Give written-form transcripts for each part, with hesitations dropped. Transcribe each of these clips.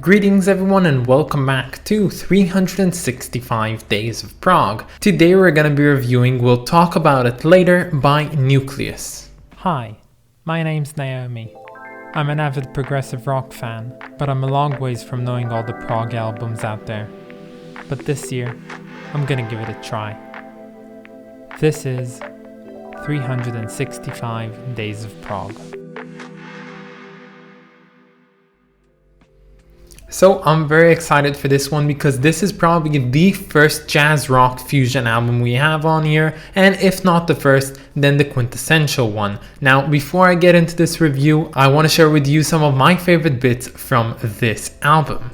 Greetings everyone and welcome back to 365 Days of Prog. Today we're gonna be reviewing We'll Talk About It Later by Nucleus. Hi, my name's Naomi. I'm an avid progressive rock fan, but I'm a long ways from knowing all the prog albums out there. But this year, I'm gonna give it a try. This is 365 Days of Prog. So I'm very excited for this one because this is probably the first jazz rock fusion album we have on here, and if not the first, then the quintessential one. Now before I get into this review, I want to share with you some of my favorite bits from this album.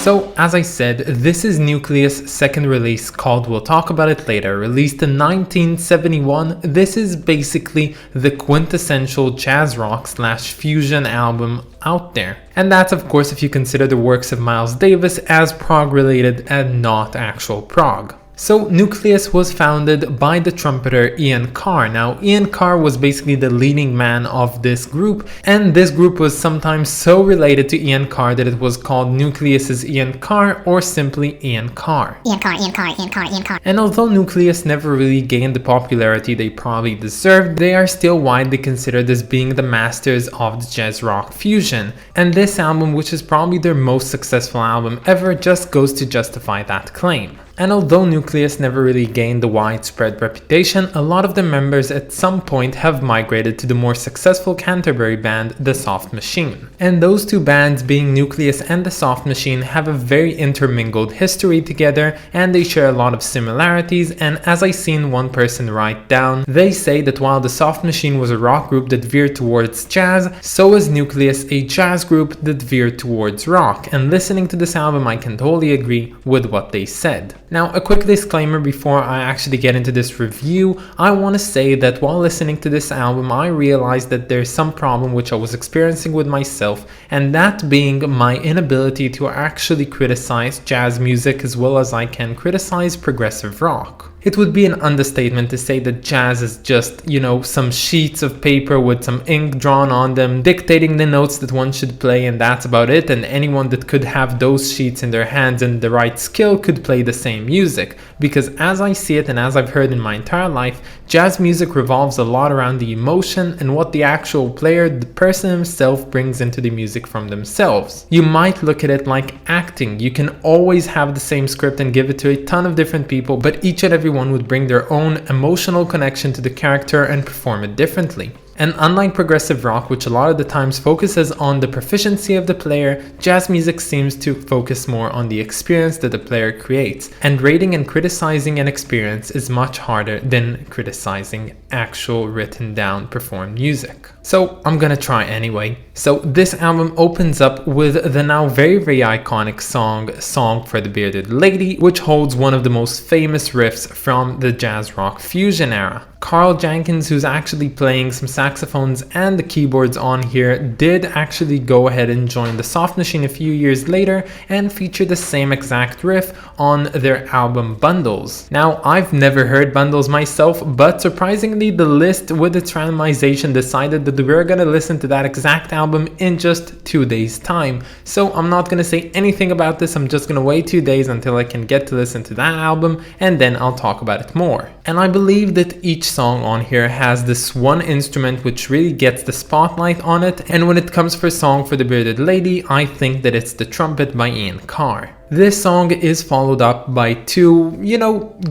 So, as I said, this is Nucleus' second release called We'll Talk About It Later, released in 1971. This is basically the quintessential jazz rock / fusion album out there. And that's of course if you consider the works of Miles Davis as prog related and not actual prog. So Nucleus was founded by the trumpeter Ian Carr. Now Ian Carr was basically the leading man of this group, and this group was sometimes so related to Ian Carr that it was called Nucleus's Ian Carr or simply Ian Carr. Ian Carr. And although Nucleus never really gained the popularity they probably deserved, they are still widely considered as being the masters of the jazz rock fusion. And this album, which is probably their most successful album ever, just goes to justify that claim. And although Nucleus never really gained the widespread reputation, a lot of the members at some point have migrated to the more successful Canterbury band, The Soft Machine. And those two bands, being Nucleus and The Soft Machine, have a very intermingled history together, and they share a lot of similarities. And as I seen one person write down, they say that while The Soft Machine was a rock group that veered towards jazz, so is Nucleus a jazz group that veered towards rock. And listening to this album, I can totally agree with what they said. Now, a quick disclaimer before I actually get into this review. I want to say that while listening to this album, I realized that there's some problem which I was experiencing with myself, and that being my inability to actually criticize jazz music as well as I can criticize progressive rock. It would be an understatement to say that jazz is just, some sheets of paper with some ink drawn on them, dictating the notes that one should play, and that's about it, and anyone that could have those sheets in their hands and the right skill could play the same music. Because as I see it and as I've heard in my entire life, jazz music revolves a lot around the emotion and what the actual player, the person himself, brings into the music from themselves. You might look at it like acting. You can always have the same script and give it to a ton of different people, but each and every one would bring their own emotional connection to the character and perform it differently. And unlike progressive rock, which a lot of the times focuses on the proficiency of the player, jazz music seems to focus more on the experience that the player creates. And rating and criticizing an experience is much harder than criticizing actual written down performed music. So I'm gonna try anyway. So this album opens up with the now very iconic Song for the Bearded Lady, which holds one of the most famous riffs from the jazz rock fusion era. Carl Jenkins, who's actually playing some saxophones and the keyboards on here, did actually go ahead and join The Soft Machine a few years later and feature the same exact riff on their album Bundles. Now, I've never heard Bundles myself, but surprisingly the list with its randomization decided that we're gonna listen to that exact album in just 2 days time. So I'm not gonna say anything about this, I'm just gonna wait 2 days until I can get to listen to that album, and then I'll talk about it more. And I believe that each song on here has this one instrument which really gets the spotlight on it, and when it comes for Song for the Bearded Lady, I think that it's the trumpet by Ian Carr. This song is followed up by two,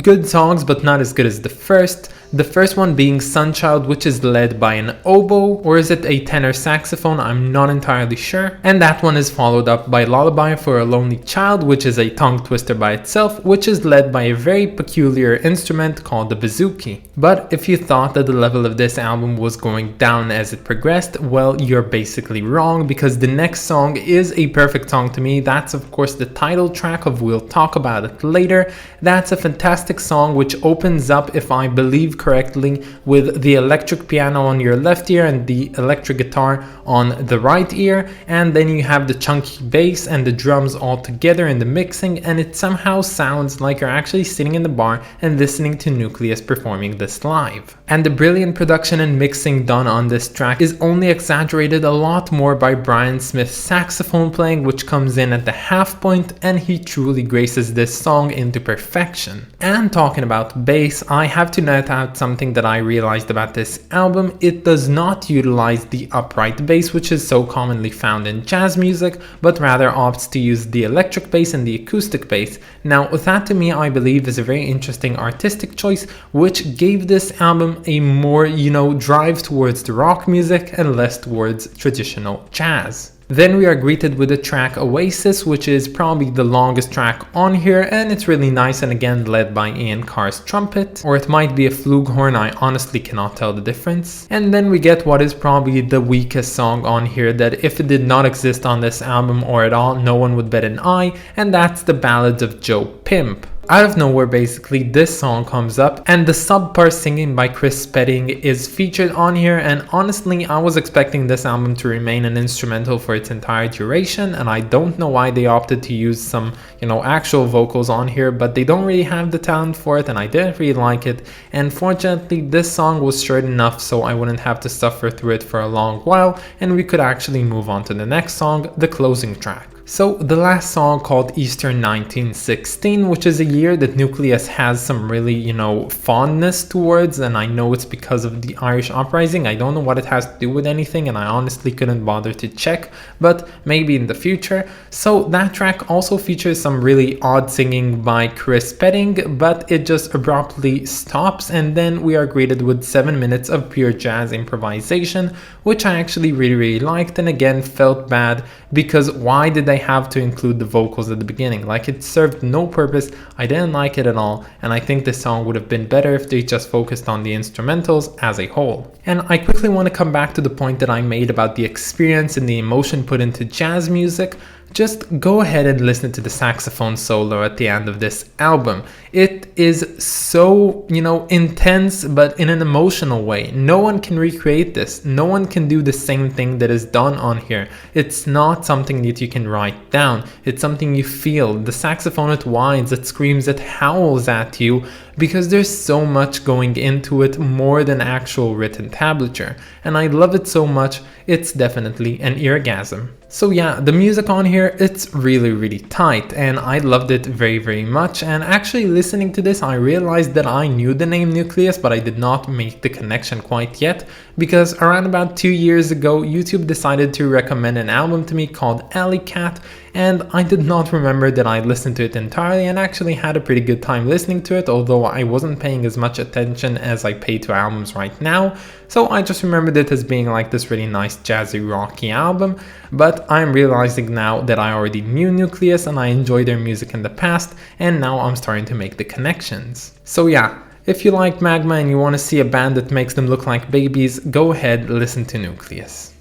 good songs, but not as good as the first. The first one being Sunchild, which is led by an oboe, or is it a tenor saxophone? I'm not entirely sure. And that one is followed up by Lullaby for a Lonely Child, which is a tongue twister by itself, which is led by a very peculiar instrument called the bouzouki. But if you thought that the level of this album was going down as it progressed, well, you're basically wrong, because the next song is a perfect song to me. That's of course the title track of We'll Talk About It Later. That's a fantastic song which opens up, if I believe correctly, with the electric piano on your left ear and the electric guitar on the right ear, and then you have the chunky bass and the drums all together in the mixing, and it somehow sounds like you're actually sitting in the bar and listening to Nucleus performing this live. And the brilliant production and mixing done on this track is only exaggerated a lot more by Brian Smith's saxophone playing, which comes in at the half point, and he truly graces this song into perfection. And talking about bass, I have to note out something that I realized about this album. It does not utilize the upright bass, which is so commonly found in jazz music, but rather opts to use the electric bass and the acoustic bass. Now that to me I believe is a very interesting artistic choice, which gave this album a more, drive towards the rock music and less towards traditional jazz. Then we are greeted with the track Oasis, which is probably the longest track on here, and it's really nice, and again led by Ian Carr's trumpet, or it might be a flugelhorn, I honestly cannot tell the difference. And then we get what is probably the weakest song on here, that if it did not exist on this album or at all, no one would bet an eye, and that's the Ballad of Joe Pimp. Out of nowhere, basically, this song comes up, and the subpar singing by Chris Spedding is featured on here, and honestly, I was expecting this album to remain an instrumental for its entire duration, and I don't know why they opted to use some, actual vocals on here, but they don't really have the talent for it, and I didn't really like it, and fortunately, this song was short enough so I wouldn't have to suffer through it for a long while, and we could actually move on to the next song, the closing track. So the last song, called Easter 1916, which is a year that Nucleus has some really, fondness towards, and I know it's because of the Irish uprising. I don't know what it has to do with anything, and I honestly couldn't bother to check, but maybe in the future. So that track also features some really odd singing by Chris Spedding, but it just abruptly stops, and then we are greeted with 7 minutes of pure jazz improvisation, which I actually really liked, and again felt bad, because why did they have to include the vocals at the beginning? Like, it served no purpose. I didn't like it at all, and I think this song would have been better if they just focused on the instrumentals as a whole. And I quickly want to come back to the point that I made about the experience and the emotion put into jazz music. Just go ahead and listen to the saxophone solo at the end of this album. It is so, intense, but in an emotional way. No one can recreate this. No one can do the same thing that is done on here. It's not something that you can write down. It's something you feel. The saxophone, it whines, it screams, it howls at you, because there's so much going into it, more than actual written tablature. And I love it so much, it's definitely an eargasm. So yeah, the music on here, it's really tight, and I loved it very much. And actually listening to this, I realized that I knew the name Nucleus, but I did not make the connection quite yet, because around about 2 years ago, YouTube decided to recommend an album to me called Alley Cat, and I did not remember that I listened to it entirely, and actually had a pretty good time listening to it, although I wasn't paying as much attention as I pay to albums right now. So I just remembered it as being like this really nice jazzy rocky album, but I'm realizing now that I already knew Nucleus and I enjoyed their music in the past, and now I'm starting to make the connections. So yeah, if you like Magma and you want to see a band that makes them look like babies, go ahead, listen to Nucleus.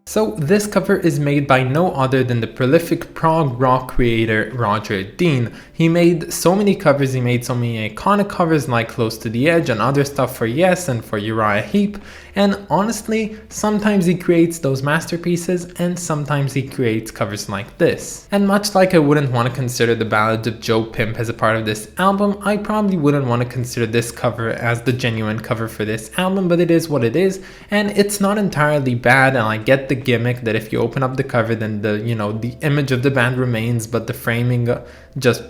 So this cover is made by no other than the prolific prog rock creator Roger Dean. He made so many covers, he made so many iconic covers like Close to the Edge and other stuff for Yes and for Uriah Heep, and honestly, sometimes he creates those masterpieces and sometimes he creates covers like this. And much like I wouldn't want to consider the Ballad of Joe Pimp as a part of this album, I probably wouldn't want to consider this cover as the genuine cover for this album, but it is what it is, and it's not entirely bad, and I get the gimmick that if you open up the cover, then the image of the band remains, but the framing just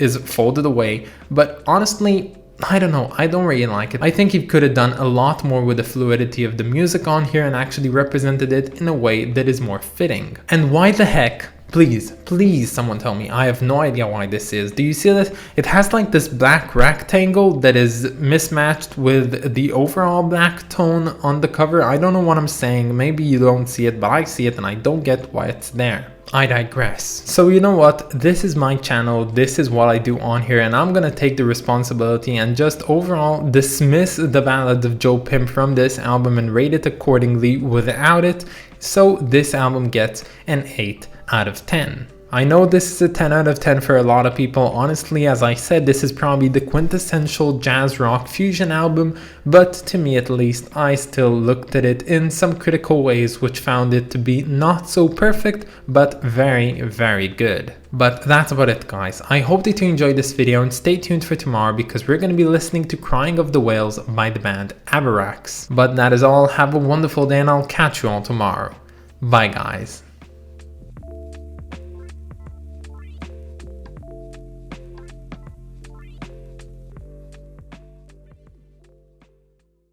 is folded away. But honestly, I don't know, I don't really like it. I think he could have done a lot more with the fluidity of the music on here and actually represented it in a way that is more fitting. And why the heck Please, please someone tell me. I have no idea why this is. Do you see this? It has like this black rectangle that is mismatched with the overall black tone on the cover. I don't know what I'm saying. Maybe you don't see it, but I see it and I don't get why it's there. I digress. So you know what, this is my channel, this is what I do on here, and I'm gonna take the responsibility and just overall dismiss the Ballad of Joe Pimp from this album and rate it accordingly without it. So this album gets an 8 out of 10. I know this is a 10 out of 10 for a lot of people. Honestly, as I said, this is probably the quintessential jazz rock fusion album, but to me at least, I still looked at it in some critical ways which found it to be not so perfect, but very, very good. But that's about it, guys. I hope that you enjoyed this video and stay tuned for tomorrow because we're going to be listening to Crying of the Whales by the band Avarax. But that is all. Have a wonderful day and I'll catch you all tomorrow. Bye, guys.